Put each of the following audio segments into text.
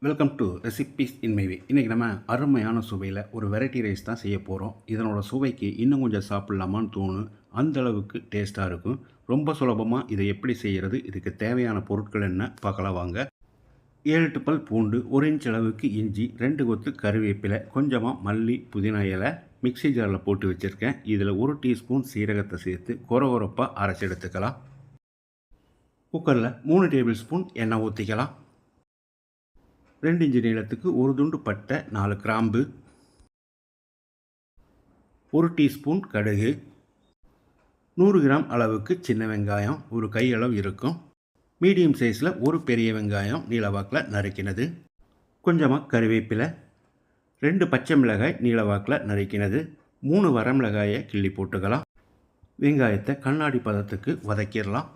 Welcome to recipes in my way. இன்றைக்கி நம்ம அருமையான சுவையில் ஒரு வெரைட்டி ரைஸ் தான் செய்ய போகிறோம். இதனோட சுவைக்கு இன்னும் கொஞ்சம் சாப்பிட்லாமான்னு தோணும். அந்த அளவுக்கு டேஸ்ட்டாக இருக்கும். ரொம்ப சுலபமாக இதை எப்படி செய்கிறது, இதுக்கு தேவையான பொருட்கள் என்ன பார்க்கலாம் வாங்க. 7-8 பல் பூண்டு, 1 இன்ச் அளவுக்கு இஞ்சி, 2 கொத்து கருவேப்பிலை, கொஞ்சமாக மல்லி, புதினா இலை மிக்ஸி ஜாரில் போட்டு வச்சுருக்கேன். இதில் 1 டீஸ்பூன் சீரகத்தை சேர்த்து கொரகொரப்பாக அரைச்சி எடுத்துக்கலாம். குக்கரில் 3 டேபிள் ஸ்பூன் எண்ணெய் ஊற்றிக்கலாம். 2 இன்ச்சு நீளத்துக்கு 1 துண்டு பட்டை, 4 கிராம்பு, 1 டீஸ்பூன் கடுகு, 100 கிராம் அளவுக்கு சின்ன வெங்காயம், ஒரு கையளவு இருக்கும். மீடியம் சைஸில் ஒரு பெரிய வெங்காயம் நீளவாக்கில் நறுக்கினது, கொஞ்சமாக கருவேப்பிலை, 2 பச்சை மிளகாய் நீளவாக்கில் நறுக்கினது, 3 வரமிளகாயை கிள்ளி போட்டுக்கலாம். வெங்காயத்தை கண்ணாடி பதத்துக்கு வதக்கிடலாம்.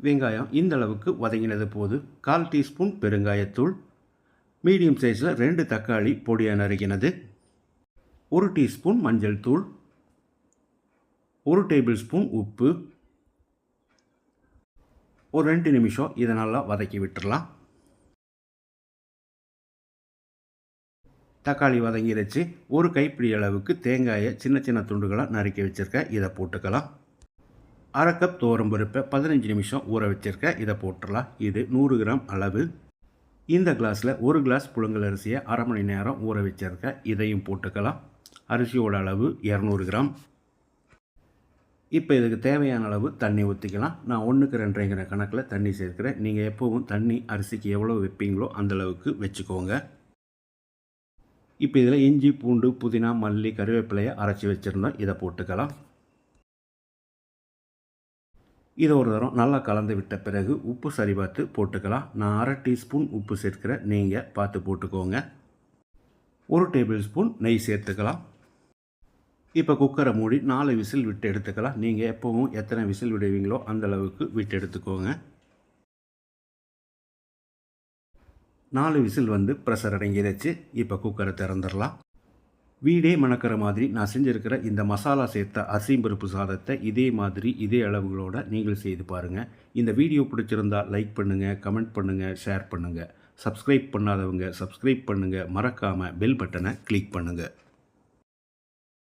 வெங்காயம் இந்த அளவுக்கு வதங்கினது போது 1/4 டீஸ்பூன் பெருங்காயத்தூள், மீடியம் சைஸில் 2 தக்காளி பொடியாக நறுக்கினது, 1 டீஸ்பூன் மஞ்சள் தூள், 1 டேபிள் ஸ்பூன் உப்பு, ஒரு 2 நிமிஷம் இதை நல்லா வதக்கி விட்டுடலாம். தக்காளி வதங்கிடுச்சு. ஒரு கைப்பிடி அளவுக்கு தேங்காயை சின்ன சின்ன துண்டுகளாக நறுக்கி வச்சுருக்கேன். இதை போட்டுக்கலாம். 1/2 கப் துவரம்பருப்பை 15 நிமிஷம் ஊற வச்சுருக்கேன். இதை போட்டுடலாம். இது 100 கிராம் அளவு. இந்த கிளாஸில் 1 கிளாஸ் புழுங்கல் அரிசியை 1/2 மணி நேரம் ஊற வச்சுருக்கேன். இதையும் போட்டுக்கலாம். அரிசியோட அளவு 200 கிராம். இப்போ இதுக்கு தேவையான அளவு தண்ணி ஊற்றிக்கலாம். நான் 1க்கு 2.5 கணக்கில் தண்ணி சேர்க்கிறேன். நீங்கள் எப்போவும் தண்ணி அரிசிக்கு எவ்வளோ வைப்பீங்களோ அந்தளவுக்கு வச்சுக்கோங்க. இப்போ இதில் இஞ்சி, பூண்டு, புதினா, மல்லி, கருவேப்பிலையை அரைச்சி வச்சுருந்தோம். இதை போட்டுக்கலாம். இதை ஒரு தரம் நல்லா கலந்து விட்ட பிறகு உப்பு சரி பார்த்து போட்டுக்கலாம். நான் 1/2 டீஸ்பூன் உப்பு சேர்க்கிறேன். நீங்கள் பார்த்து போட்டுக்கோங்க. 1 டேபிள் ஸ்பூன் நெய் சேர்த்துக்கலாம். இப்போ குக்கரை மூடி 4 விசில் விட்டு எடுத்துக்கலாம். நீங்கள் எப்போவும் எத்தனை விசில் விடுவீங்களோ அந்தளவுக்கு விட்டு எடுத்துக்கோங்க. 4 விசில் வந்து ப்ரெஷர் அடங்கிடுச்சு. இப்போ குக்கரை திறந்துடலாம். வீடே மணக்கிற மாதிரி நான் செஞ்சுருக்கிற இந்த மசாலா சேர்த்த அரிசிம்பருப்பு சாதத்தை இதே மாதிரி இதே அளவுகளோடு நீங்கள் செய்து பாருங்கள். இந்த வீடியோ பிடிச்சிருந்தால் லைக் பண்ணுங்கள், கமெண்ட் பண்ணுங்கள், ஷேர் பண்ணுங்கள். சப்ஸ்கிரைப் பண்ணாதவங்க சப்ஸ்கிரைப் பண்ணுங்கள். மறக்காமல் பெல் பட்டனை கிளிக் பண்ணுங்கள்.